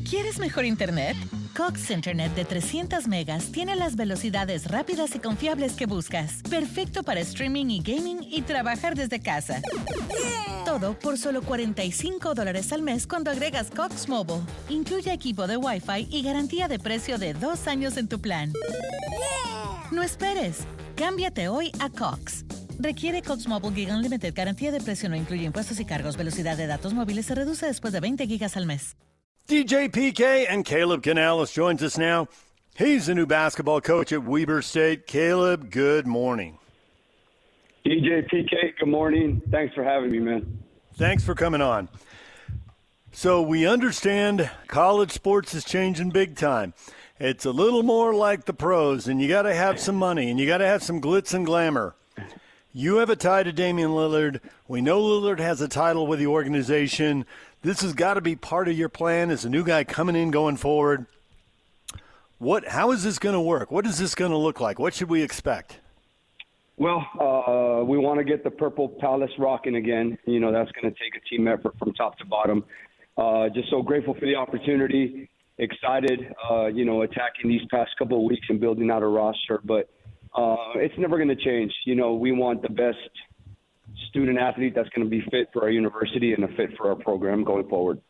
¿Quieres mejor internet? Cox Internet de 300 megas tiene las velocidades rápidas y confiables que buscas. Perfecto para streaming y gaming y trabajar desde casa. Todo por solo $45 al mes cuando agregas Cox Mobile. Incluye equipo de Wi-Fi y garantía de precio de 2 años en tu plan. No esperes. Cámbiate hoy a Cox. Requiere Cox Mobile Gig Unlimited. Garantía de precio no incluye impuestos y cargos. Velocidad de datos móviles se reduce después de 20 gigas al mes. DJ PK and Caleb Kanales joins us now. He's the new basketball coach at Weber State. Caleb, good morning. DJ PK, good morning. Thanks for having me, man. Thanks for coming on. So we understand college sports is changing big time. It's a little more like the pros, and you got to have some money, and you got to have some glitz and glamour. You have a tie to Damian Lillard. We know Lillard has a title with the organization. This has got to be part of your plan as a new guy coming in going forward. How is this going to work? What is this going to look like? What should we expect? Well, we want to get the Purple Palace rocking again. You know, that's going to take a team effort from top to bottom. Just so grateful for the opportunity, excited, attacking these past couple of weeks and building out a roster. But it's never going to change. You know, we want the best student athlete that's going to be fit for our university and a fit for our program going forward.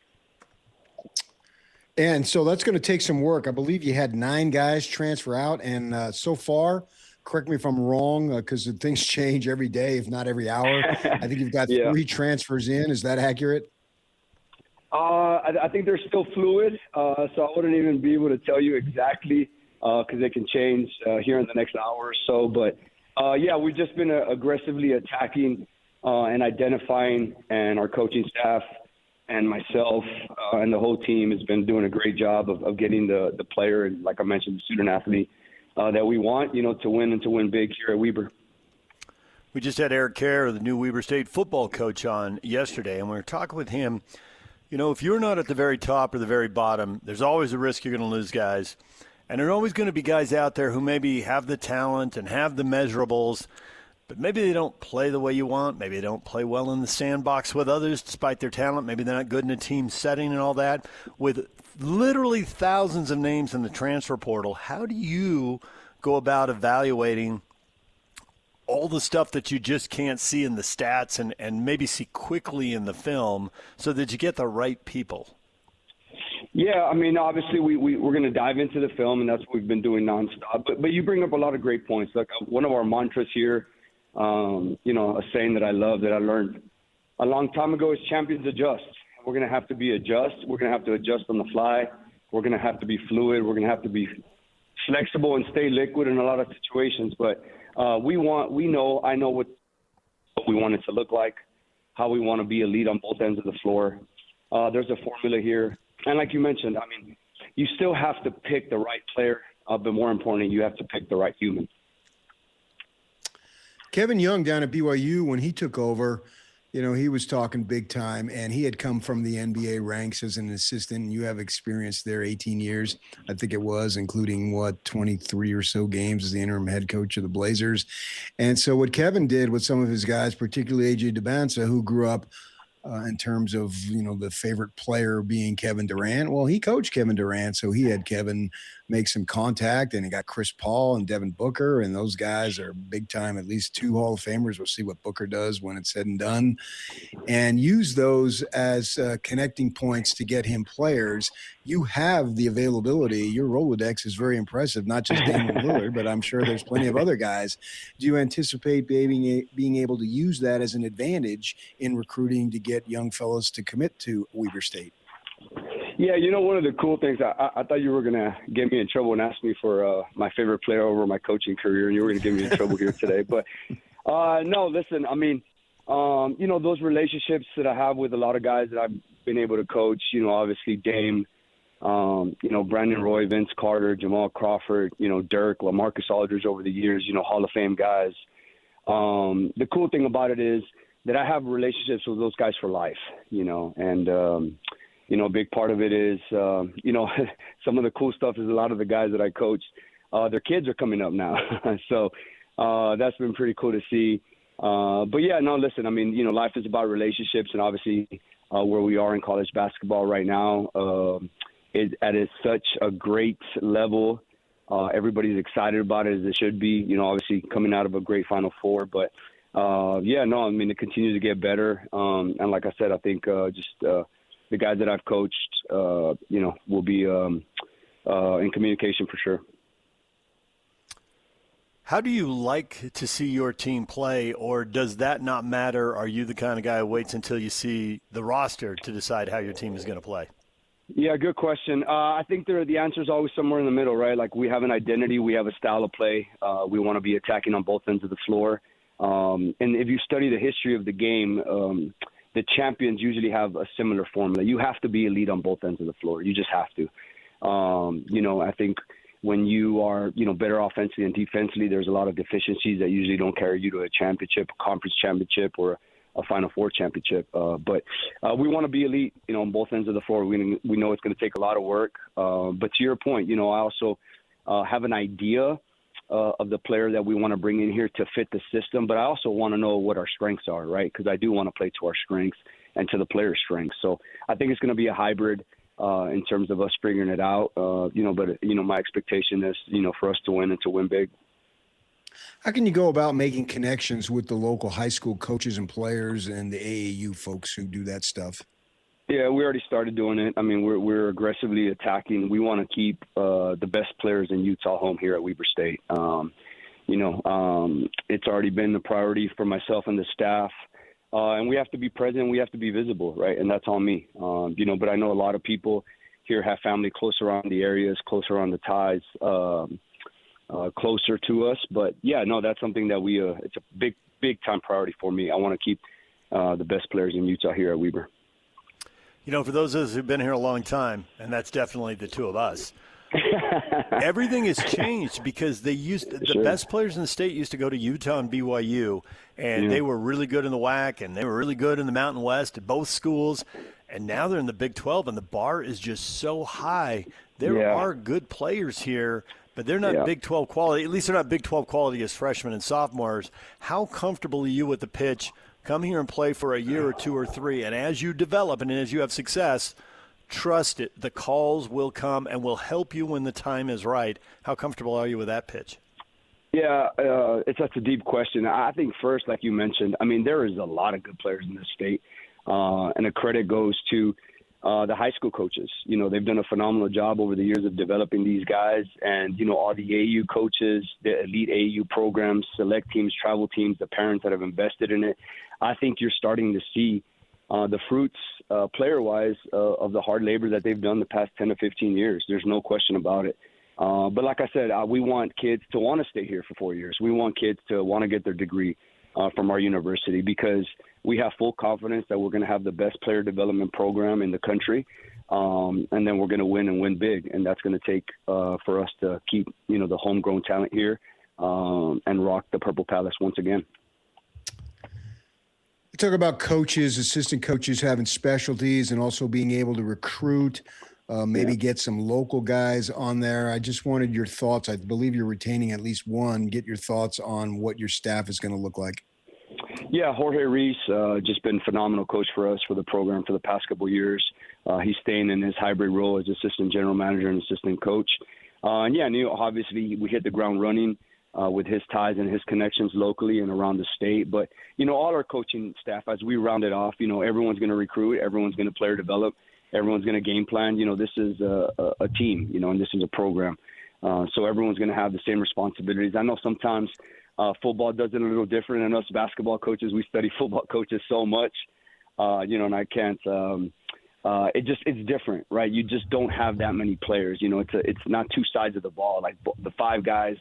And so that's going to take some work. I believe you had 9 guys transfer out, and so far, correct me if I'm wrong, because things change every day, if not every hour. I think you've got 3 transfers in. Is that accurate? I think they're still fluid, so I wouldn't even be able to tell you exactly because they can change here in the next hour or so. But, we've just been aggressively attacking and identifying, and our coaching staff and myself and the whole team has been doing a great job of getting the player and, like I mentioned, the student athlete that we want, to win and to win big here at Weber. We just had Eric Kerr, the new Weber State football coach, on yesterday, and we were talking with him. You know, if you're not at the very top or the very bottom, there's always a risk you're going to lose guys. And there are always going to be guys out there who maybe have the talent and have the measurables, but maybe they don't play the way you want. Maybe they don't play well in the sandbox with others despite their talent. Maybe they're not good in a team setting and all that. With literally thousands of names in the transfer portal, how do you go about evaluating all the stuff that you just can't see in the stats and maybe see quickly in the film so that you get the right people? Yeah, I mean, obviously we're going to dive into the film, and that's what we've been doing nonstop. But you bring up a lot of great points. Like one of our mantras here, a saying that I love that I learned a long time ago is champions adjust. We're going to have to be adjust. We're going to have to adjust on the fly. We're going to have to be fluid. We're going to have to be flexible and stay liquid in a lot of situations. But I know what we want it to look like, how we want to be elite on both ends of the floor. There's a formula here. And like you mentioned, I mean, you still have to pick the right player, but more importantly, you have to pick the right human. Kevin Young down at BYU, when he took over, he was talking big time, and he had come from the NBA ranks as an assistant. You have experience there, 18 years, I think it was, including 23 or so games as the interim head coach of the Blazers. And so what Kevin did with some of his guys, particularly A.J. Dubonsa, who grew up in terms of, the favorite player being Kevin Durant. Well, he coached Kevin Durant, so he had Kevin make some contact, and he got Chris Paul and Devin Booker, and those guys are big time, at least 2 Hall of Famers. We'll see what Booker does when it's said and done, and use those as connecting points to get him players. You have the availability. Your Rolodex is very impressive, not just Damian Lillard, but I'm sure there's plenty of other guys. Do you anticipate being able to use that as an advantage in recruiting to get young fellows to commit to Weber State? Yeah, one of the cool things, I thought you were going to get me in trouble and ask me for my favorite player over my coaching career, and you were going to get me in trouble here today. But, no, listen, I mean, those relationships that I have with a lot of guys that I've been able to coach, obviously Dame, Brandon Roy, Vince Carter, Jamal Crawford, Dirk, LaMarcus Aldridge over the years, Hall of Fame guys. The cool thing about it is that I have relationships with those guys for life, and a big part of it is, some of the cool stuff is a lot of the guys that I coach, their kids are coming up now. So that's been pretty cool to see. But, yeah, no, listen, I mean, life is about relationships, and obviously where we are in college basketball right now, is such a great level. Everybody's excited about it as it should be. Obviously coming out of a great Final Four, but it continues to get better. And like I said, I think the guys that I've coached, will be in communication for sure. How do you like to see your team play, or does that not matter? Are you the kind of guy who waits until you see the roster to decide how your team is going to play? Yeah, good question. I think the answer is always somewhere in the middle, right? Like, we have an identity, we have a style of play. We want to be attacking on both ends of the floor. And if you study the history of the game, the champions usually have a similar formula. You have to be elite on both ends of the floor. You just have to. I think when you are, better offensively and defensively, there's a lot of deficiencies that usually don't carry you to a championship, a conference championship, or a Final Four championship. But we want to be elite, on both ends of the floor. We know it's going to take a lot of work. But to your point, I also have an idea of the player that we want to bring in here to fit the system. But I also want to know what our strengths are, right? Because I do want to play to our strengths and to the player's strengths. So I think it's going to be a hybrid in terms of us figuring it out. But my expectation is, for us to win and to win big. How can you go about making connections with the local high school coaches and players and the AAU folks who do that stuff? Yeah, we already started doing it. I mean, we're aggressively attacking. We want to keep the best players in Utah home here at Weber State. It's already been the priority for myself and the staff. And we have to be present. We have to be visible, right? And that's on me. But I know a lot of people here have family close around the areas, close around the ties, closer to us. But, that's something that it's a big time priority for me. I want to keep the best players in Utah here at Weber. For those of us who've been here a long time, and that's definitely the two of us, everything has changed because the best players in the state used to go to Utah and BYU, and they were really good in the WAC, and they were really good in the Mountain West at both schools, and now they're in the Big 12, and the bar is just so high. There are good players here, but they're not Big 12 quality. At least they're not Big 12 quality as freshmen and sophomores. How comfortable are you with the pitch? Come here and play for a year or two or three, and as you develop and as you have success, trust it. The calls will come and will help you when the time is right. How comfortable are you with that pitch? Yeah, it's such a deep question. I think first, like you mentioned, there is a lot of good players in this state, and the credit goes to the high school coaches. They've done a phenomenal job over the years of developing these guys, and, all the AAU coaches, the elite AAU programs, select teams, travel teams, the parents that have invested in it. I think you're starting to see the fruits, player-wise, of the hard labor that they've done the past 10 to 15 years. There's no question about it. But like I said, we want kids to want to stay here for 4 years. We want kids to want to get their degree from our university because we have full confidence that we're going to have the best player development program in the country. And then we're going to win and win big. And that's going to take for us to keep, the homegrown talent here and rock the Purple Palace once again. We talk about coaches, assistant coaches having specialties and also being able to recruit, get some local guys on there. I just wanted your thoughts. I believe you're retaining at least one. Get your thoughts on what your staff is going to look like. Yeah, Jorge Reese, just been a phenomenal coach for us for the program for the past couple of years. He's staying in his hybrid role as assistant general manager and assistant coach. Obviously we hit the ground running with his ties and his connections locally and around the state. But, all our coaching staff, as we round it off, everyone's going to recruit, everyone's going to player develop, everyone's going to game plan. This is a team, and this is a program. So everyone's going to have the same responsibilities. I know sometimes football does it a little different, and us basketball coaches, we study football coaches so much, and I can't it's different, right? You just don't have that many players. It's not two sides of the ball. Like the five guys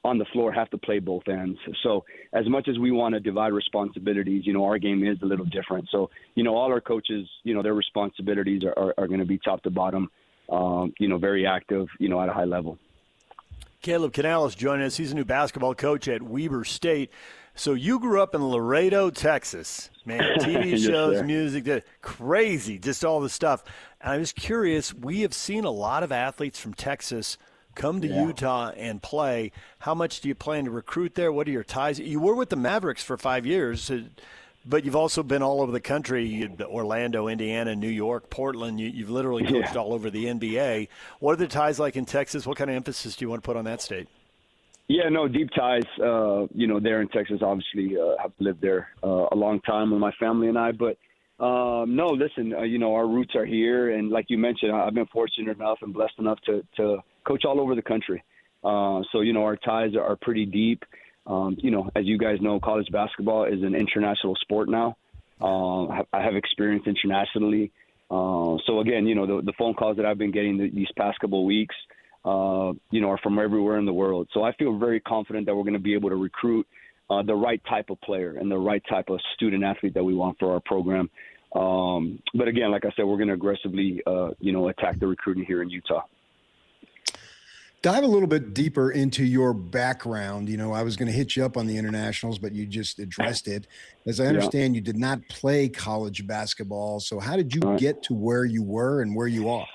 on the floor have to play both ends. So as much as we want to divide responsibilities, our game is a little different. So, all our coaches, their responsibilities are going to be top to bottom, very active, at a high level. Caleb Kanales joining us. He's a new basketball coach at Weber State. So you grew up in Laredo, Texas. Man, TV shows, yes, music, crazy, just all the stuff. And I'm just curious, we have seen a lot of athletes from Texas come to Utah and play. How much do you plan to recruit there? What are your ties? You were with the Mavericks for 5 years, But you've also been all over the country, Orlando, Indiana, New York, Portland. You've literally coached all over the NBA. What are the ties like in Texas? What kind of emphasis do you want to put on that state? Yeah, no, deep ties, there in Texas. Obviously, have lived there a long time with my family and I. But, no, listen, our roots are here. And like you mentioned, I've been fortunate enough and blessed enough to coach all over the country. So, our ties are pretty deep. As you guys know, college basketball is an international sport now. I have experience internationally. So, again, the phone calls that I've been getting these past couple of weeks, are from everywhere in the world. So I feel very confident that we're going to be able to recruit the right type of player and the right type of student athlete that we want for our program. But, again, like I said, we're going to aggressively, attack the recruiting here in Utah. Dive a little bit deeper into your background. I was going to hit you up on the internationals, but you just addressed it. As I understand, you did not play college basketball. So how did you get to where you were and where you are?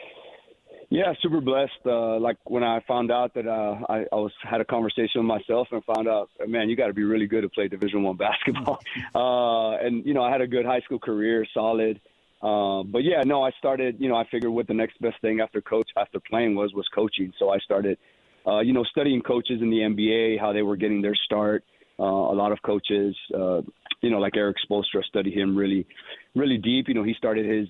Yeah, super blessed. Like when I found out that I had a conversation with myself and found out, man, you got to be really good to play Division I basketball. And I had a good high school career, solid. But yeah, no, I started, I figured what the next best thing after playing was coaching. So I started, studying coaches in the NBA, how they were getting their start. A lot of coaches, like Eric Spoelstra, studied him really, really deep. He started his,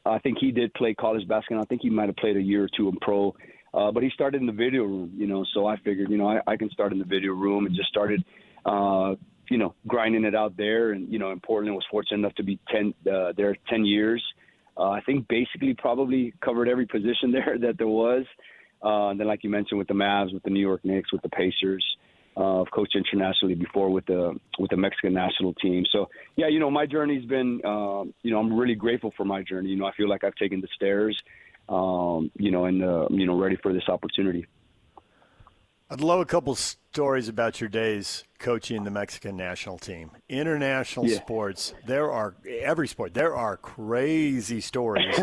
I think he did play college basketball. I think he might have played a year or two in pro, but he started in the video room, so I figured, I can start in the video room and just started, grinding it out there. And, in Portland, was fortunate enough to be there 10 years. I think basically probably covered every position there that there was. And then, like you mentioned, with the Mavs, with the New York Knicks, with the Pacers, I've coached internationally before with the Mexican national team. So, yeah, my journey's been, I'm really grateful for my journey. I feel like I've taken the stairs, and ready for this opportunity. I'd love a couple stories about your days coaching the Mexican national team. International sports, there are crazy stories.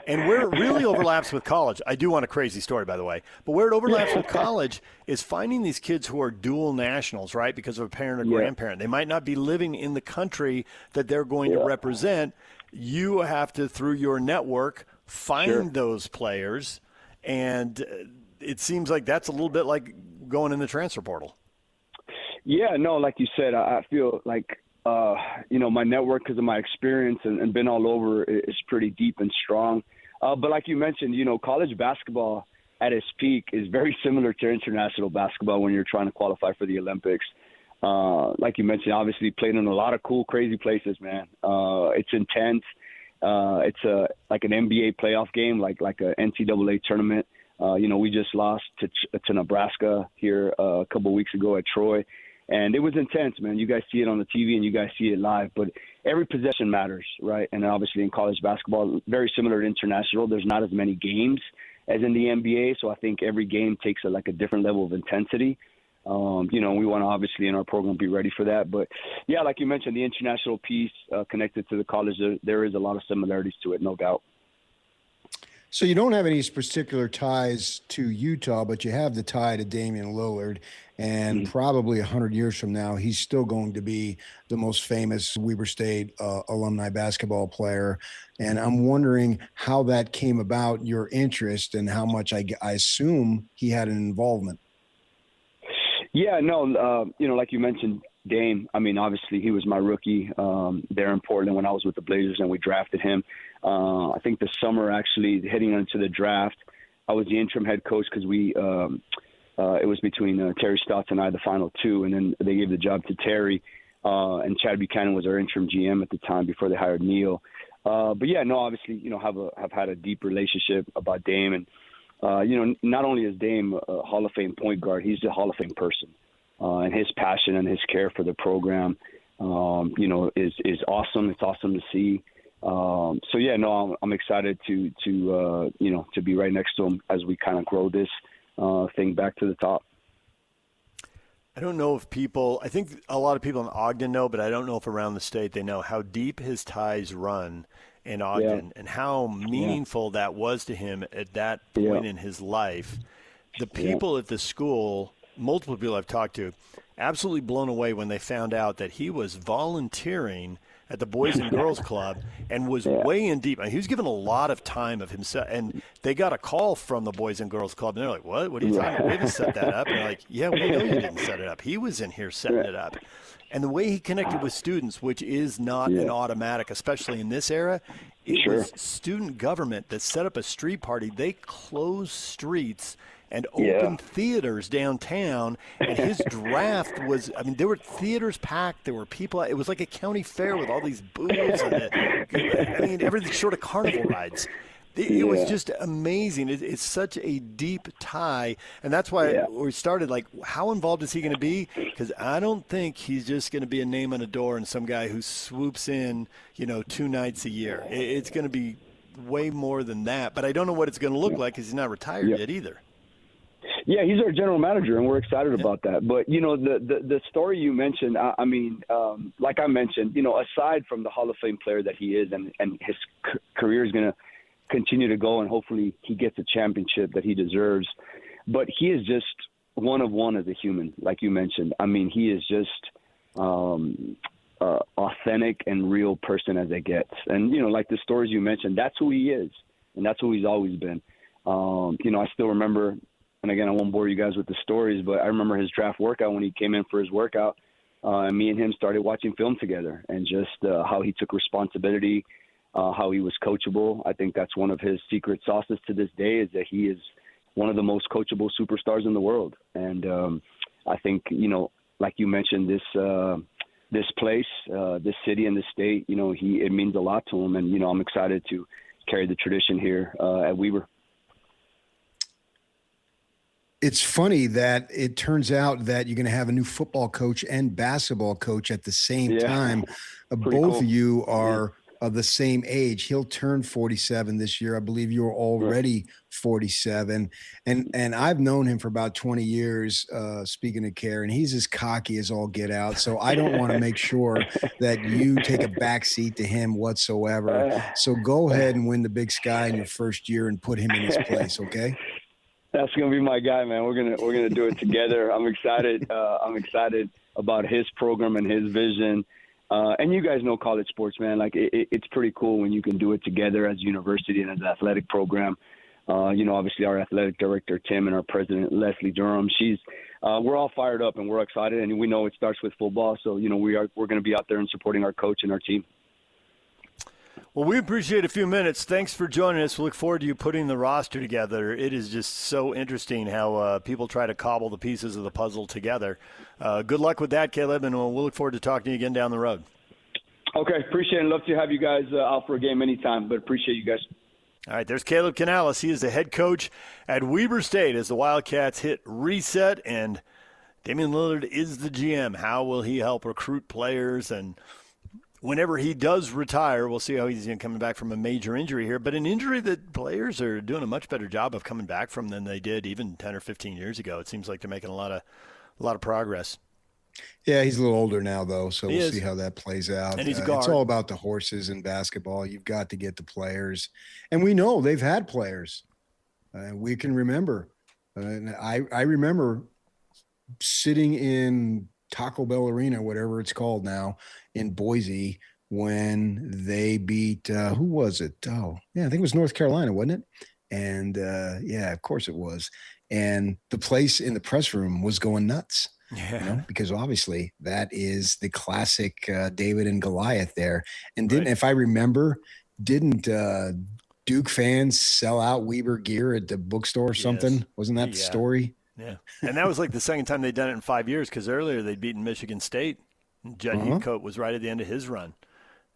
And where it really overlaps with college, I do want a crazy story, by the way, but where it overlaps with college is finding these kids who are dual nationals, right, because of a parent or grandparent. They might not be living in the country that they're going to represent. You have to, through your network, find those players, and it seems like that's a little bit like going in the transfer portal. Yeah, no, like you said, I feel like, my network, because of my experience and been all over, is pretty deep and strong. But like you mentioned, college basketball at its peak is very similar to international basketball when you're trying to qualify for the Olympics. Like you mentioned, obviously played in a lot of cool, crazy places, man. It's intense. It's like an NBA playoff game, like an NCAA tournament. We just lost to Nebraska here a couple of weeks ago at Troy, and it was intense, man. You guys see it on the TV and you guys see it live, but every possession matters, right? And obviously in college basketball, very similar to international, there's not as many games as in the NBA, so I think every game takes a different level of intensity. We want to obviously in our program be ready for that. But, yeah, like you mentioned, the international piece connected to the college, there is a lot of similarities to it, no doubt. So you don't have any particular ties to Utah, but you have the tie to Damian Lillard, and probably 100 years from now, he's still going to be the most famous Weber State alumni basketball player. And I'm wondering how that came about, your interest, and how much I assume he had an involvement. Yeah, no, like you mentioned, Dame, I mean, obviously he was my rookie there in Portland when I was with the Blazers and we drafted him. I think the summer actually heading into the draft, I was the interim head coach because it was between Terry Stotts and I, the final two, and then they gave the job to Terry, and Chad Buchanan was our interim GM at the time before they hired Neil. But yeah, no, obviously, have had a deep relationship about Dame, and not only is Dame a Hall of Fame point guard, he's a Hall of Fame person. And his passion and his care for the program, is awesome. It's awesome to see. So yeah, no, I'm excited to be right next to him as we kind of grow this thing back to the top. I don't know if I think a lot of people in Ogden know, but I don't know if around the state they know how deep his ties run in Ogden and how meaningful that was to him at that point in his life. The people at the school, multiple people I've talked to, absolutely blown away when they found out that he was volunteering at the Boys and Girls Club and was way in deep. I mean, he was given a lot of time of himself. And they got a call from the Boys and Girls Club, and they're like, what? What are you talking about? We haven't set that up. And they're like, yeah, we know you didn't set it up. He was in here setting it up. And the way he connected with students, which is not an automatic, especially in this era, it was student government that set up a street party. They closed streets and opened theaters downtown, and his draft was, I mean, there were theaters packed, there were people, it was like a county fair with all these booths, and everything short of carnival rides. It was just amazing. It's such a deep tie, and that's why we started, like, how involved is he going to be? Because I don't think he's just going to be a name on a door and some guy who swoops in, 2 nights a year. It's going to be way more than that, but I don't know what it's going to look like because he's not retired yet either. Yeah, he's our general manager, and we're excited about that. But, the story you mentioned, like I mentioned, aside from the Hall of Fame player that he is and his career is going to continue to go, and hopefully he gets a championship that he deserves. But he is just one of one as a human, like you mentioned. I mean, he is just authentic and real person as it gets. And, like the stories you mentioned, that's who he is, and that's who he's always been. I still remember – and again, I won't bore you guys with the stories, but I remember his draft workout when he came in for his workout. And me and him started watching film together, and just how he took responsibility, how he was coachable. I think that's one of his secret sauces to this day, is that he is one of the most coachable superstars in the world. And I think, like you mentioned, this place, this city and this state, it means a lot to him. And, I'm excited to carry the tradition here at Weber. It's funny that it turns out that you're going to have a new football coach and basketball coach at the same time. Both of you are of the same age. He'll turn 47 this year. I believe you're already 47. And I've known him for about 20 years, speaking of Care, and he's as cocky as all get out. So I don't want to make sure that you take a backseat to him whatsoever. So go ahead and win the Big Sky in your first year and put him in his place, okay? That's gonna be my guy, man. We're gonna do it together. I'm excited. I'm excited about his program and his vision. And you guys know college sports, man. Like it's pretty cool when you can do it together as a university and as an athletic program. Obviously our athletic director Tim and our president Leslie Durham. We're all fired up and we're excited, and we know it starts with football. So we're going to be out there and supporting our coach and our team. Well, we appreciate a few minutes. Thanks for joining us. We look forward to you putting the roster together. It is just so interesting how people try to cobble the pieces of the puzzle together. Good luck with that, Caleb, and we'll look forward to talking to you again down the road. Okay, appreciate it. Love to have you guys out for a game anytime, but appreciate you guys. All right, there's Caleb Kanales. He is the head coach at Weber State as the Wildcats hit reset, and Damian Lillard is the GM. How will he help recruit players? And whenever he does retire, we'll see how he's coming back from a major injury here, but an injury that players are doing a much better job of coming back from than they did even 10 or 15 years ago. It seems like they're making a lot of progress. Yeah, he's a little older now, though, so we'll see how that plays out. And he's it's all about the horses in basketball. You've got to get the players. And we know they've had players. We can remember. I remember sitting in Taco Bell Arena, whatever it's called now, in Boise when they beat who was it? Oh, yeah, I think it was North Carolina, wasn't it? And of course it was. And the place in the press room was going nuts. Yeah. Because obviously that is the classic David and Goliath there. And if I remember, didn't Duke fans sell out Weber gear at the bookstore or something? Yes. Wasn't that the story? Yeah. And that was like the second time they'd done it in 5 years, because earlier they'd beaten Michigan State. Judd Heathcote was right at the end of his run.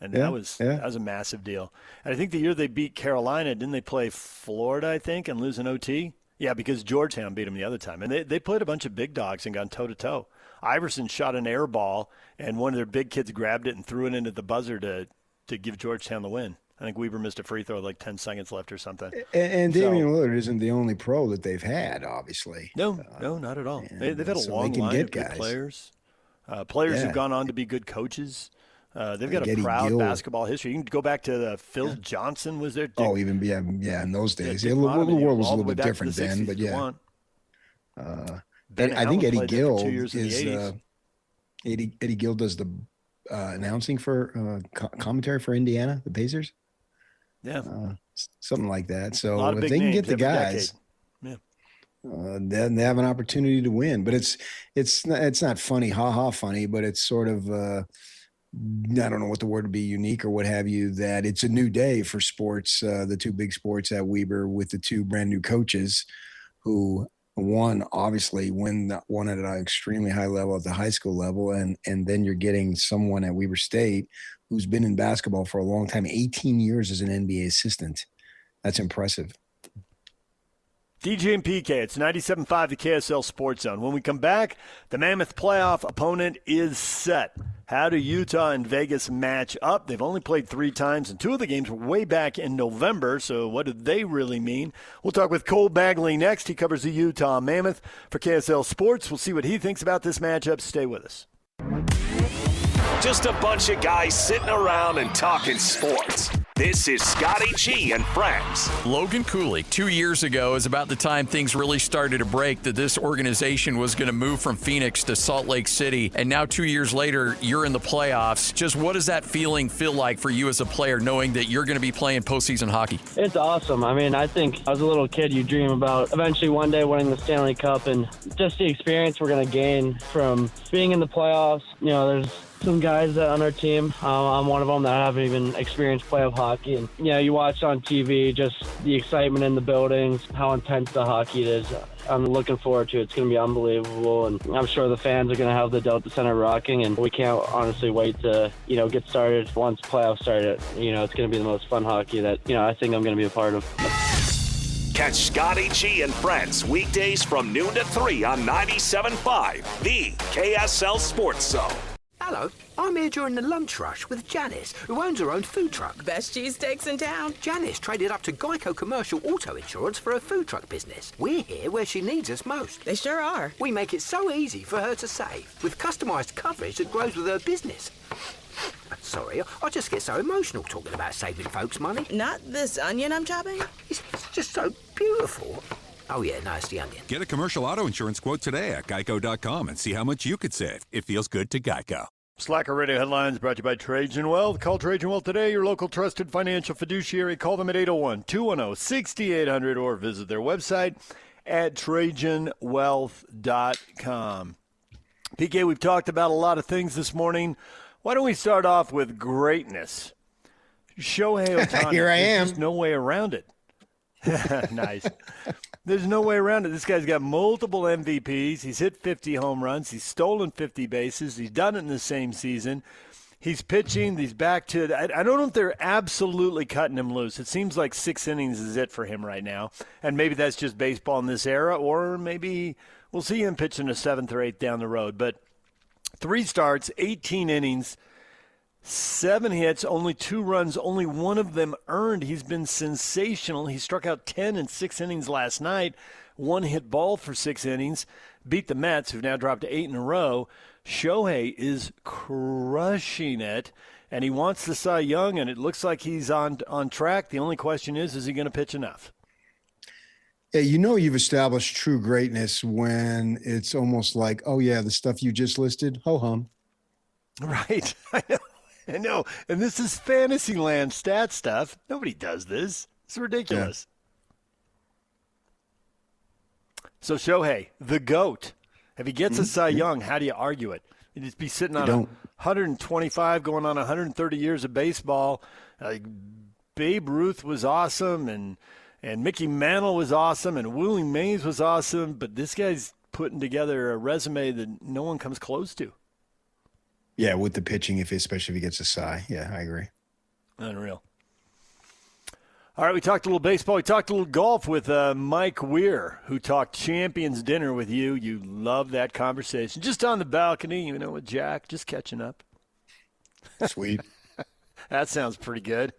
And that was a massive deal. And I think the year they beat Carolina, didn't they play Florida, I think, and lose in OT? Yeah, because Georgetown beat them the other time. And they played a bunch of big dogs and gone toe-to-toe. Iverson shot an air ball, and one of their big kids grabbed it and threw it into the buzzer to give Georgetown the win. I think Weber missed a free throw with like 10 seconds left or something. And Damian Lillard isn't the only pro that they've had, obviously. No, not at all. They've had a long line of good players. Players who've gone on to be good coaches. They've got a proud basketball history. You can go back to Phil Johnson was there. In those days. The world was a little bit different then, but I think Eddie Gill is Eddie Gill does the announcing for commentary for Indiana, the Pacers. Yeah, something like that. So if they can get the guys, then they have an opportunity to win. But it's not funny, funny, but it's sort of I don't know what the word would be, unique or what have you, that it's a new day for sports, the two big sports at Weber, with the two brand new coaches who one obviously won at an extremely high level at the high school level. And then you're getting someone at Weber State who's been in basketball for a long time, 18 years as an NBA assistant. That's impressive. DJ and PK, it's 97.5 the KSL Sports Zone. When we come back, the Mammoth playoff opponent is set. How do Utah and Vegas match up? They've only played 3 times, and 2 of the games were way back in November, so what do they really mean? We'll talk with Cole Bagley next. He covers the Utah Mammoth for KSL Sports. We'll see what he thinks about this matchup. Stay with us. Just a bunch of guys sitting around and talking sports. This is Scotty G and Friends. Logan Cooley, 2 years ago, is about the time things really started to break, that this organization was going to move from Phoenix to Salt Lake City. And now 2 years later, you're in the playoffs. Just what does that feeling feel like for you as a player, knowing that you're going to be playing postseason hockey? It's awesome. I mean, I think as a little kid, you dream about eventually one day winning the Stanley Cup, and just the experience we're going to gain from being in the playoffs. You know, there's some guys that on our team, I'm one of them, that haven't even experienced playoff hockey. And, you know, you watch on TV, just the excitement in the buildings, how intense the hockey is. I'm looking forward to it. It's going to be unbelievable. And I'm sure the fans are going to have the Delta Center rocking. And we can't honestly wait to, get started once playoffs start. It's going to be the most fun hockey that, I think I'm going to be a part of. Catch Scotty G and Friends weekdays from noon to 3 on 97.5, the KSL Sports Zone. Hello, I'm here during the lunch rush with Janice, who owns her own food truck. Best cheesesteaks in town. Janice traded up to Geico Commercial Auto Insurance for her food truck business. We're here where she needs us most. They sure are. We make it so easy for her to save, with customised coverage that grows with her business. Sorry, I just get so emotional talking about saving folks money. Not this onion I'm chopping? It's just so beautiful. Oh, yeah, no, it's the onion. Get a commercial auto insurance quote today at geico.com and see how much you could save. It feels good to Geico. Slacker Radio Headlines brought to you by Trajan Wealth. Call Trajan Wealth today, your local trusted financial fiduciary. Call them at 801-210-6800 or visit their website at TrajanWealth.com. PK, we've talked about a lot of things this morning. Why don't we start off with greatness? Shohei Ohtani. Here I am. There's no way around it. Nice. There's no way around it. This guy's got multiple MVPs. He's hit 50 home runs. He's stolen 50 bases. He's done it in the same season. He's pitching. He's back to – I don't know if they're absolutely cutting him loose. It seems like 6 innings is it for him right now. And maybe that's just baseball in this era, or maybe we'll see him pitching a 7th or 8th down the road. But 3 starts, 18 innings, 7 hits, only 2 runs, only 1 of them earned. He's been sensational. He struck out 10 in 6 innings last night, 1 hit ball for 6 innings, beat the Mets, who've now dropped to 8 in a row. Shohei is crushing it, and he wants the Cy Young, and it looks like he's on track. The only question is he going to pitch enough? Yeah, you've established true greatness when it's almost like, oh, yeah, the stuff you just listed, ho-hum. Right. I know. And this is Fantasyland stat stuff. Nobody does this. It's ridiculous. Yeah. So Shohei, the GOAT. If he gets a Cy Young, how do you argue it? You'd just be sitting on 125, going on 130 years of baseball. Babe Ruth was awesome, and Mickey Mantle was awesome, and Willie Mays was awesome. But this guy's putting together a resume that no one comes close to. Yeah, with the pitching, especially if he gets a Cy. Yeah, I agree. Unreal. All right, we talked a little baseball. We talked a little golf with Mike Weir, who talked Champions Dinner with you. You love that conversation. Just on the balcony, with Jack, just catching up. Sweet. That sounds pretty good.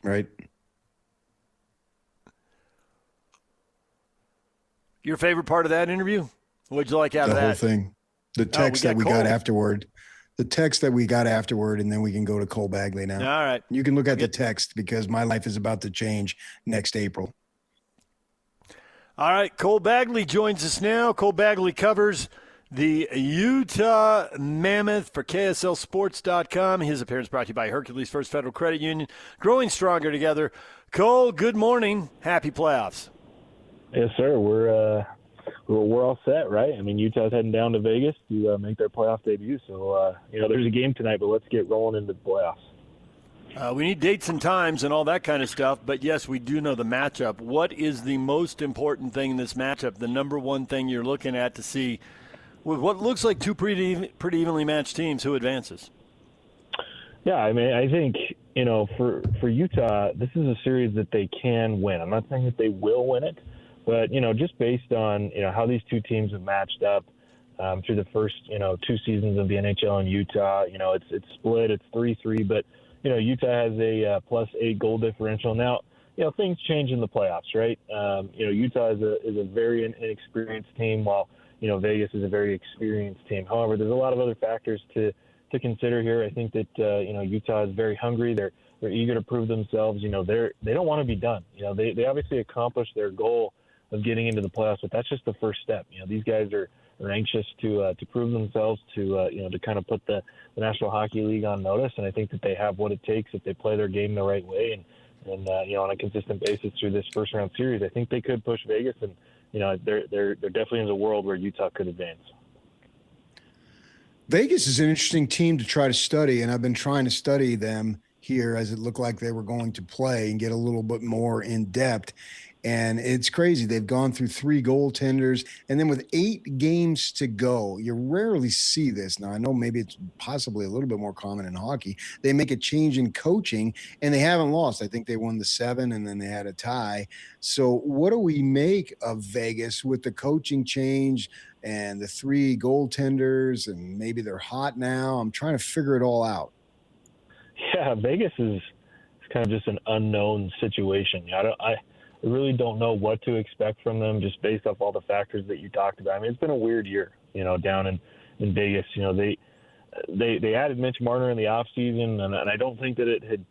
Right. Your favorite part of that interview? What'd you like out of that? The whole thing. The text that we got afterward. The text that we got afterward, and then we can go to Cole Bagley now. All right. You can look at the text because my life is about to change next April. All right. Cole Bagley joins us now. Cole Bagley covers the Utah Mammoth for KSLSports.com. His appearance brought to you by Hercules First Federal Credit Union. Growing stronger together. Cole, good morning. Happy playoffs. Yes, sir. We're all set, right? I mean, Utah's heading down to Vegas to make their playoff debut. So, there's a game tonight, but let's get rolling into the playoffs. We need dates and times and all that kind of stuff, but yes, we do know the matchup. What is the most important thing in this matchup, the number one thing you're looking at to see with what looks like two pretty evenly matched teams, who advances? Yeah, I mean, I think, for Utah, this is a series that they can win. I'm not saying that they will win it, but, just based on, how these two teams have matched up through the first, 2 seasons of the NHL in Utah, it's split, it's 3-3, but, Utah has a +8 goal differential. Now, things change in the playoffs, right? Utah is a very inexperienced team, while, Vegas is a very experienced team. However, there's a lot of other factors to consider here. I think that, Utah is very hungry. They're eager to prove themselves. They don't want to be done. They obviously accomplished their goal of getting into the playoffs, but that's just the first step. These guys are anxious to prove themselves, to kind of put the National Hockey League on notice, and I think that they have what it takes if they play their game the right way and on a consistent basis through this first round series. I think they could push Vegas, and there definitely is a world where Utah could advance. Vegas is an interesting team to try to study, and I've been trying to study them here as it looked like they were going to play and get a little bit more in depth. And it's crazy. They've gone through 3 goaltenders, and then with 8 games to go, you rarely see this. Now, I know maybe it's possibly a little bit more common in hockey. They make a change in coaching, and they haven't lost. I think they won the 7, and then they had a tie. So what do we make of Vegas with the coaching change and the 3 goaltenders, and maybe they're hot now? I'm trying to figure it all out. Yeah, Vegas is kind of just an unknown situation. I really don't know what to expect from them, just based off all the factors that you talked about. I mean, it's been a weird year, down in Vegas. They added Mitch Marner in the offseason, and I don't think that it had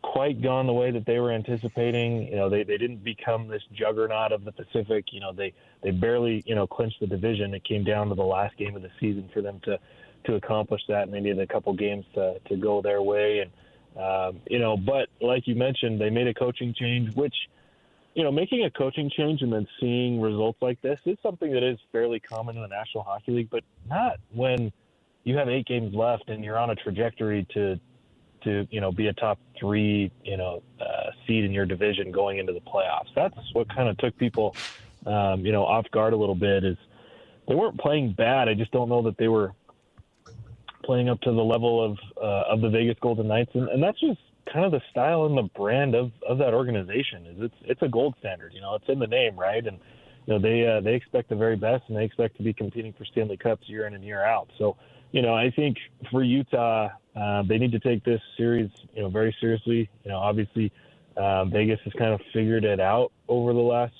quite gone the way that they were anticipating. They didn't become this juggernaut of the Pacific. They barely, clinched the division. It came down to the last game of the season for them to accomplish that, and they needed a couple games to go their way. And, but like you mentioned, they made a coaching change, which, making a coaching change and then seeing results like this is something that is fairly common in the National Hockey League, but not when you have 8 games left and you're on a trajectory to be a top 3, seed in your division going into the playoffs. That's what kind of took people, off guard a little bit. Is they weren't playing bad. I just don't know that they were playing up to the level of the Vegas Golden Knights, and that's just kind of the style and the brand of that organization. Is it's a gold standard. It's in the name, right? And they expect the very best, and they expect to be competing for Stanley Cups year in and year out. So I think for Utah, they need to take this series very seriously. Obviously Vegas has kind of figured it out over the last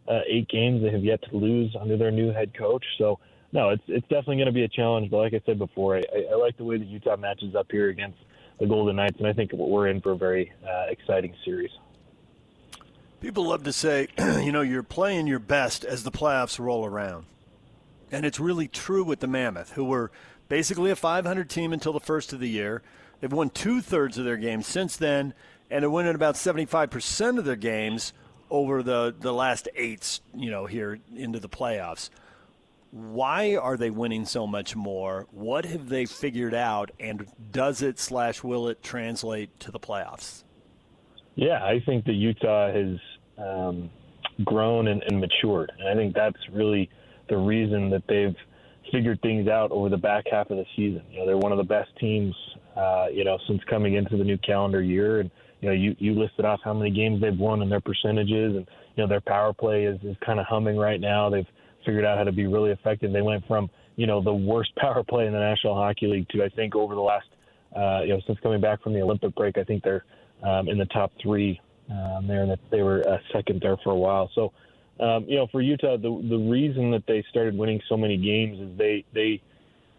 8 games. They have yet to lose under their new head coach. So no, it's definitely going to be a challenge. But like I said before, I like the way that Utah matches up here against the Golden Knights, and I think we're in for a very exciting series. People love to say, you're playing your best as the playoffs roll around. And it's really true with the Mammoth, who were basically a 500 team until the first of the year. They've won 2/3 of their games since then, and are winning about 75% of their games over the last 8, here into the playoffs. Why are they winning so much more? What have they figured out, and does it / will it translate to the playoffs? Yeah, I think that Utah has grown and matured, and I think that's really the reason that they've figured things out over the back half of the season. They're one of the best teams, since coming into the new calendar year, and you listed off how many games they've won and their percentages, and their power play is kind of humming right now. They've figured out how to be really effective. They went from, the worst power play in the National Hockey League to, I think, over the last, since coming back from the Olympic break, I think they're in the top 3 there, and they were second there for a while. So, for Utah, the reason that they started winning so many games is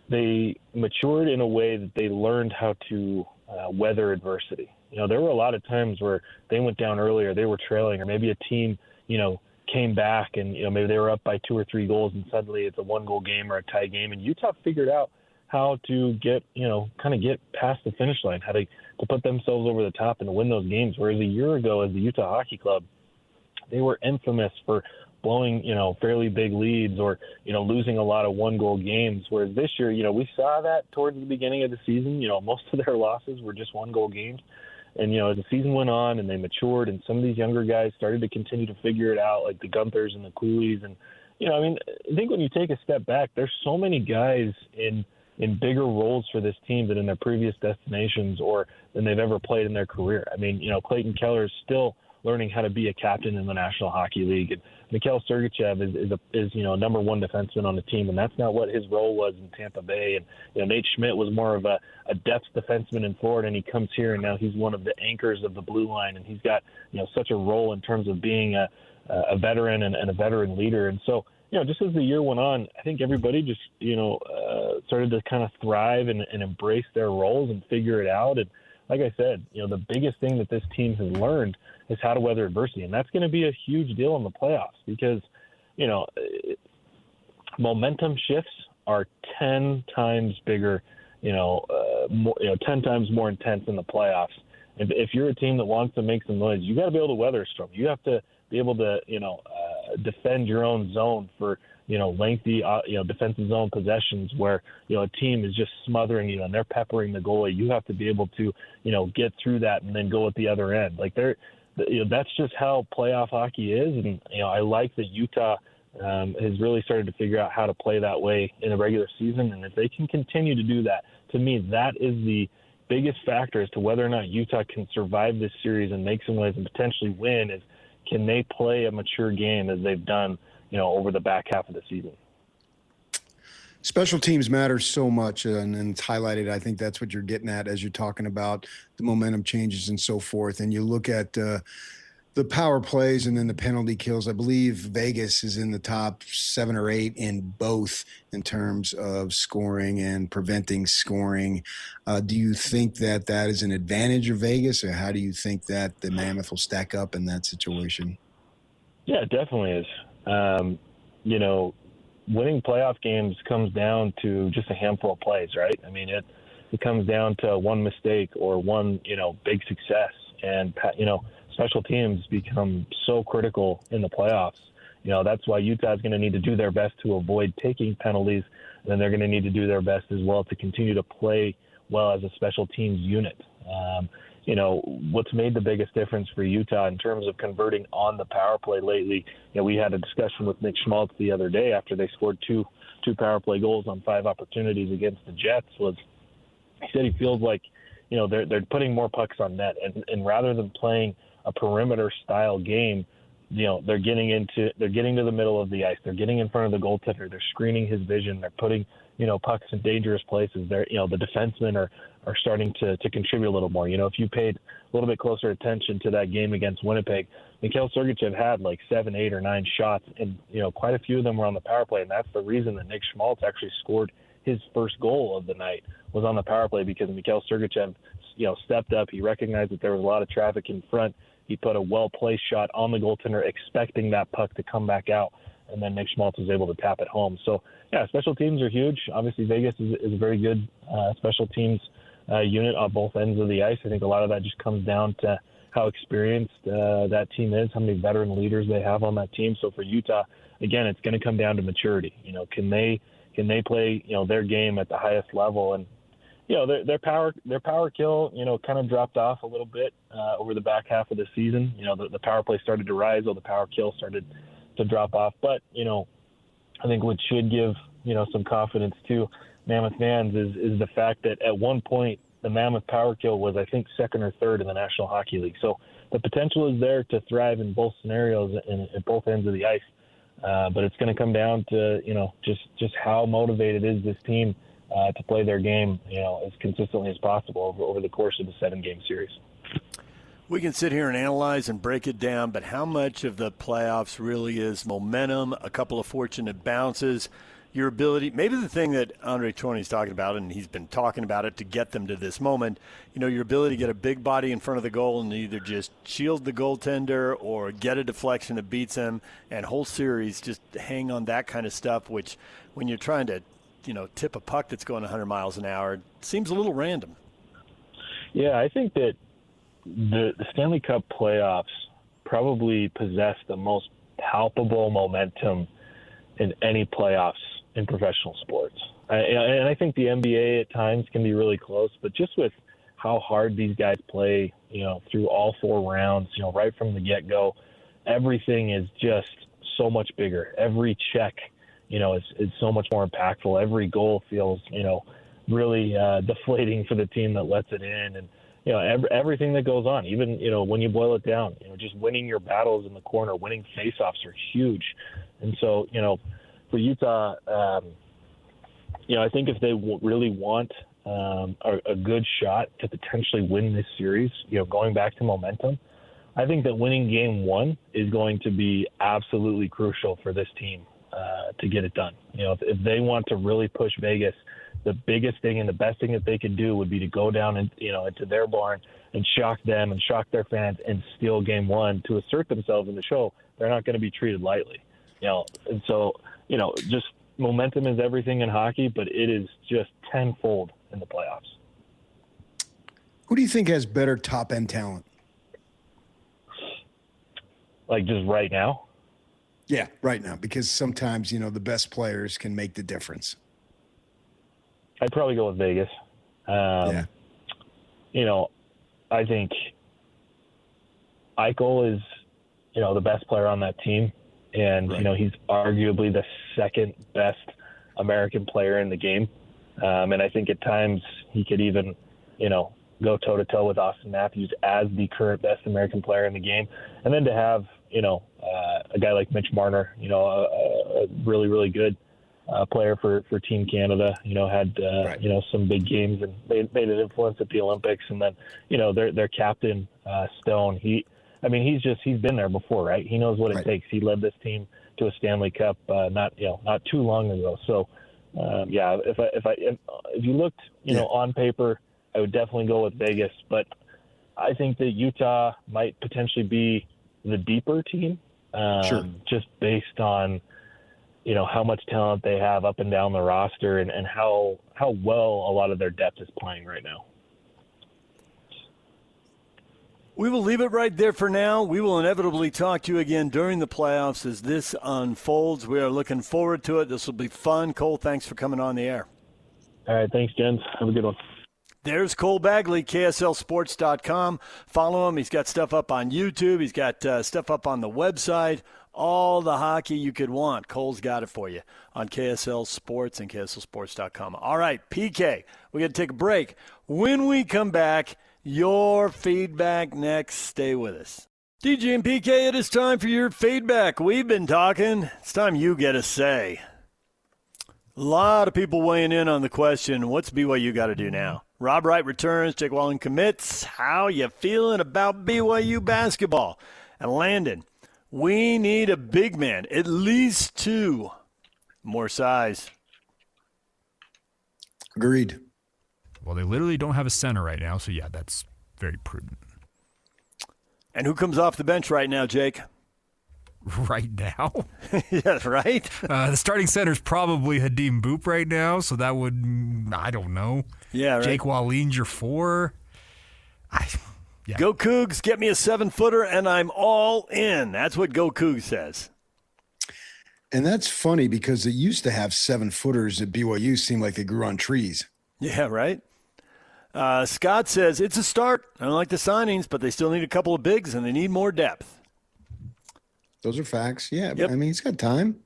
they matured in a way that they learned how to weather adversity. There were a lot of times where they went down earlier, they were trailing, or maybe a team, came back and, maybe they were up by 2 or 3 goals and suddenly it's a 1-goal game or a tie game. And Utah figured out how to get, kind of get past the finish line, how to put themselves over the top and win those games. Whereas a year ago as the Utah Hockey Club, they were infamous for blowing, fairly big leads or, losing a lot of 1-goal games. Whereas this year, we saw that towards the beginning of the season. Most of their losses were just 1-goal games. And, as the season went on and they matured and some of these younger guys started to continue to figure it out, like the Gunthers and the Coolies. And, I think when you take a step back, there's so many guys in bigger roles for this team than in their previous destinations or than they've ever played in their career. Clayton Keller is still learning how to be a captain in the National Hockey League. And Mikhail Sergachev is number one defenseman on the team, and that's not what his role was in Tampa Bay. And Nate Schmidt was more of a depth defenseman in Florida, and he comes here and now he's one of the anchors of the blue line, and he's got such a role in terms of being a veteran and a veteran leader. And so just as the year went on, I think everybody just started to kind of thrive and embrace their roles and figure it out. And like I said, the biggest thing that this team has learned is how to weather adversity. And that's going to be a huge deal in the playoffs because, momentum shifts are 10 times bigger, 10 times more intense in the playoffs. If you're a team that wants to make some noise, you got to be able to weather a storm. You have to be able to, defend your own zone for, lengthy, defensive zone possessions where, a team is just smothering you and they're peppering the goalie. You have to be able to, get through that and then go at the other end. Like that's just how playoff hockey is. And, I like that Utah has really started to figure out how to play that way in the regular season. And if they can continue to do that, to me, that is the biggest factor as to whether or not Utah can survive this series and make some noise and potentially win is, can they play a mature game as they've done, over the back half of the season? Special teams matter so much, and it's highlighted. I think that's what you're getting at as you're talking about the momentum changes and so forth. And you look at the power plays and then the penalty kills. I believe Vegas is in the top 7 or 8 in both in terms of scoring and preventing scoring. Do you think that is an advantage of Vegas, or how do you think that the Mammoth will stack up in that situation? Yeah, it definitely is. Winning playoff games comes down to just a handful of plays, right? It comes down to one mistake or one, big success. And, special teams become so critical in the playoffs. That's why Utah is going to need to do their best to avoid taking penalties. And then they're going to need to do their best as well to continue to play well as a special teams unit. What's made the biggest difference for Utah in terms of converting on the power play lately, we had a discussion with Nick Schmaltz the other day after they scored two power play goals on 5 opportunities against the Jets. He said he feels like, they're putting more pucks on net, and rather than playing a perimeter style game, they're getting to the middle of the ice. They're getting in front of the goaltender. They're screening his vision. They're putting, pucks in dangerous places. The defensemen are starting to contribute a little more. If you paid a little bit closer attention to that game against Winnipeg, Mikhail Sergachev had like 7, 8, or 9 shots, and, quite a few of them were on the power play. And that's the reason that Nick Schmaltz actually scored his first goal of the night was on the power play, because Mikhail Sergachev, stepped up. He recognized that there was a lot of traffic in front. He put a well-placed shot on the goaltender, expecting that puck to come back out, and then Nick Schmaltz was able to tap it home. So, yeah, special teams are huge. Obviously, Vegas is a very good special teams unit on both ends of the ice. I think a lot of that just comes down to how experienced that team is, how many veteran leaders they have on that team. So for Utah, again, it's going to come down to maturity. Can they play their game at the highest level? And their power kill, kind of dropped off a little bit over the back half of the season. The power play started to rise, while the power kill started to drop off. But, I think what should give, some confidence to Mammoth fans is the fact that at one point the Mammoth power kill was, I think, 2nd or 3rd in the National Hockey League. So the potential is there to thrive in both scenarios and at both ends of the ice. But it's going to come down to, just how motivated is this team to play their game, as consistently as possible over the course of the 7-game series. We can sit here and analyze and break it down, but how much of the playoffs really is momentum, a couple of fortunate bounces, your ability, maybe the thing that Andre Tourigny's talking about, and he's been talking about it to get them to this moment, your ability to get a big body in front of the goal and either just shield the goaltender or get a deflection that beats him, and whole series just hang on that kind of stuff, which when you're trying to, tip a puck that's going 100 miles an hour, it seems a little random. Yeah, I think that the Stanley Cup playoffs probably possess the most palpable momentum in any playoffs in professional sports. And I think the NBA at times can be really close, but just with how hard these guys play, through all 4 rounds, right from the get-go, everything is just so much bigger. Every check, is so much more impactful. Every goal feels, really deflating for the team that lets it in. And, everything that goes on, even, when you boil it down, just winning your battles in the corner, winning faceoffs are huge. And so, for Utah, I think if they really want a good shot to potentially win this series, going back to momentum, I think that winning game 1 is going to be absolutely crucial for this team to get it done. If they want to really push Vegas, the biggest thing and the best thing that they could do would be to go down and into their barn and shock them and shock their fans and steal game 1 to assert themselves in the show. They're not going to be treated lightly. And so, just momentum is everything in hockey, but it is just tenfold in the playoffs. Who do you think has better top-end talent? Like just right now? Yeah, right now, because sometimes, the best players can make the difference. I'd probably go with Vegas. Yeah. I think Eichel is, the best player on that team. And, right. He's arguably the second best American player in the game. And I think at times he could even, go toe-to-toe with Austin Matthews as the current best American player in the game. And then to have, a guy like Mitch Marner, a really, really good player for Team Canada, had, right. Some big games and made an influence at the Olympics. And then, their captain, Stone, he's been there before, right? He knows what it right. takes. He led this team to a Stanley Cup, not too long ago. So, if you looked, on paper, I would definitely go with Vegas, but I think that Utah might potentially be the deeper team, sure. just based on, how much talent they have up and down the roster and how well a lot of their depth is playing right now. We will leave it right there for now. We will inevitably talk to you again during the playoffs as this unfolds. We are looking forward to it. This will be fun. Cole, thanks for coming on the air. All right, thanks, Jens. Have a good one. There's Cole Bagley, KSLSports.com. Follow him. He's got stuff up on YouTube. He's got stuff up on the website. All the hockey you could want. Cole's got it for you on KSL Sports and KSLSports.com. All right, PK, we got to take a break. When we come back, your feedback next. Stay with us. DJ and PK, it is time for your feedback. We've been talking. It's time you get a say. A lot of people weighing in on the question, what's BYU got to do now? Rob Wright returns, Jake Wallen commits. How you feeling about BYU basketball? And Landon, we need a big man, at least 2 more size. Agreed. Well, they literally don't have a center right now, so yeah, that's very prudent. And who comes off the bench right now, Jake? Right now? Yes, right? The starting center is probably Hadim Boop right now, so that would, I don't know. Yeah, right. Jake Wallen's your 4. Yeah. Go Cougs, get me a 7-footer, and I'm all in. That's what Go Cougs says. And that's funny because it used to have 7-footers at BYU seem like they grew on trees. Yeah, right? Scott says, it's a start. I don't like the signings, but they still need a couple of bigs, and they need more depth. Those are facts. Yeah, Yep. I mean, he's got time.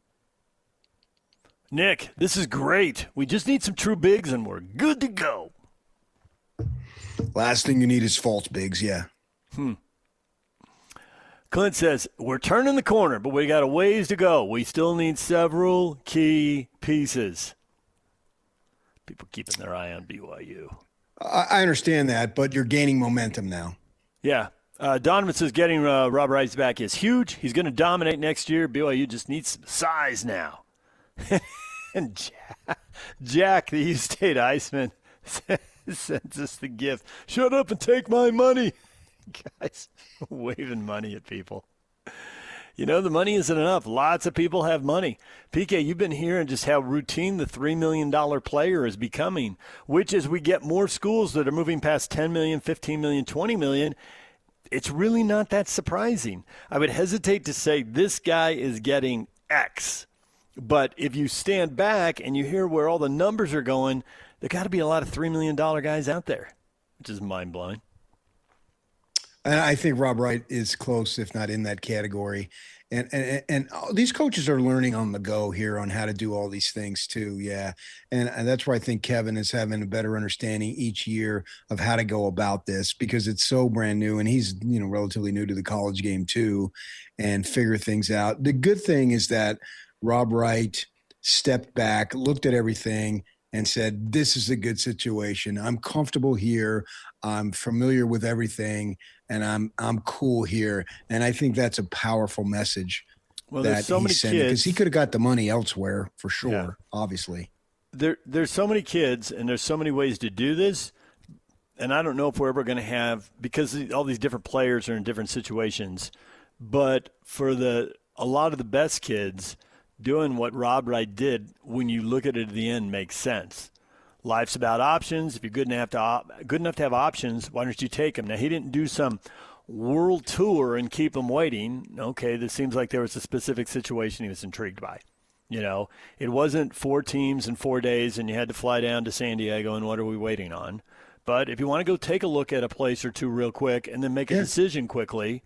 Nick, this is great. We just need some true bigs, and we're good to go. Last thing you need is false bigs, yeah. Clint says, we're turning the corner, but we got a ways to go. We still need several key pieces. People keeping their eye on BYU. I understand that, but you're gaining momentum now. Yeah. Donovan says getting Rob Rice back is huge. He's going to dominate next year. BYU just needs some size now. And Jack, the U State Iceman, sends us the gift. Shut up and take my money. Guys, waving money at people. You know, the money isn't enough. Lots of people have money. PK, you've been hearing just how routine the $3 million player is becoming, which as we get more schools that are moving past $10 million, $15 million, $20 million, it's really not that surprising. I would hesitate to say this guy is getting X. But if you stand back and you hear where all the numbers are going, there got to be a lot of $3 million guys out there, which is mind-blowing. And I think Rob Wright is close, if not in that category. And these coaches are learning on the go here on how to do all these things too. Yeah. And that's where I think Kevin is having a better understanding each year of how to go about this, because it's so brand new and he's, relatively new to the college game too, and figure things out. The good thing is that Rob Wright stepped back, looked at everything, and said, this is a good situation. I'm comfortable here. I'm familiar with everything, and I'm cool here. And I think that's a powerful message that he's sending, because he could have got the money elsewhere for sure, obviously. There's so many kids, and there's so many ways to do this, and I don't know if we're ever going to have, because all these different players are in different situations, but for a lot of the best kids – doing what Rob Wright did, when you look at it at the end, makes sense. Life's about options. If you're good enough to have options, why don't you take them? Now, he didn't do some world tour and keep them waiting. Okay, this seems like there was a specific situation he was intrigued by. It wasn't 4 teams in 4 days and you had to fly down to San Diego and what are we waiting on? But if you want to go take a look at a place or two real quick and then make a decision quickly,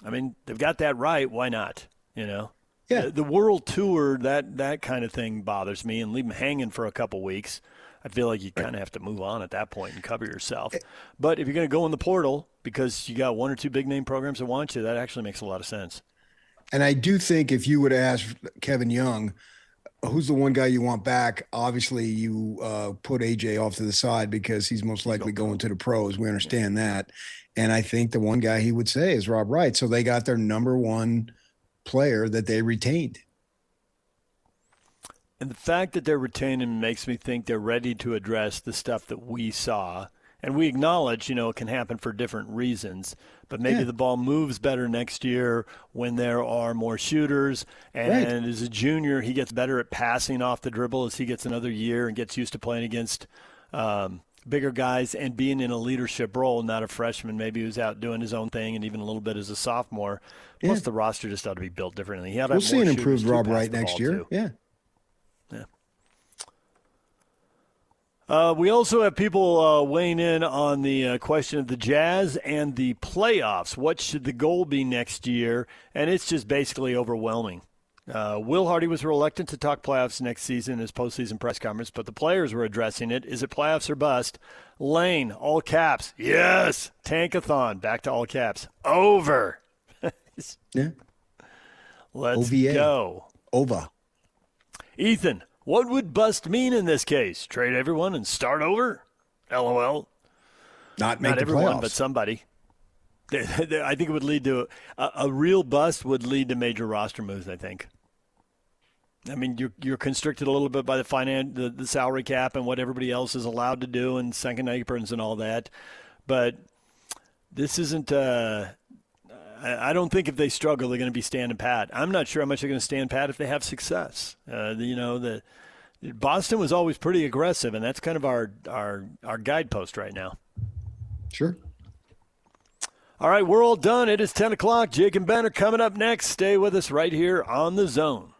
I mean, they've got that right. Why not? Yeah. The world tour, that kind of thing bothers me, and leave them hanging for a couple weeks. I feel like you kind of have to move on at that point and cover yourself. But if you're going to go in the portal because you got 1 or 2 big name programs that want you, that actually makes a lot of sense. And I do think if you would ask Kevin Young, who's the one guy you want back, obviously you put AJ off to the side because he's most likely going to the pros. We understand that. And I think the one guy he would say is Rob Wright. So they got their number one player that they retained. And the fact that they're retaining makes me think they're ready to address the stuff that we saw. And we acknowledge, it can happen for different reasons. But maybe the ball moves better next year when there are more shooters. And as a junior, he gets better at passing off the dribble as he gets another year and gets used to playing against bigger guys and being in a leadership role, not a freshman maybe who's out doing his own thing and even a little bit as a sophomore. Plus, the roster just ought to be built differently. We'll see an improved Rob Wright next year. Too. Yeah. We also have people weighing in on the question of the Jazz and the playoffs. What should the goal be next year? And it's just basically overwhelming. Will Hardy was reluctant to talk playoffs next season in his postseason press conference, but the players were addressing it. Is it playoffs or bust? Lane, all caps, yes. Tankathon, back to all caps. Over. Yeah. Let's OVA. go. Over. Ethan, what would bust mean in this case? Trade everyone and start over? LOL. Not make Not the everyone, playoffs. but somebody. I think it would lead to a real bust would lead to major roster moves, I think. I mean, you're constricted a little bit by the salary cap and what everybody else is allowed to do and second aprons and all that. But this isn't I don't think if they struggle, they're going to be standing pat. I'm not sure how much they're going to stand pat if they have success. Boston was always pretty aggressive, and that's kind of our guidepost right now. Sure. All right, we're all done. It is 10 o'clock. Jake and Ben are coming up next. Stay with us right here on The Zone.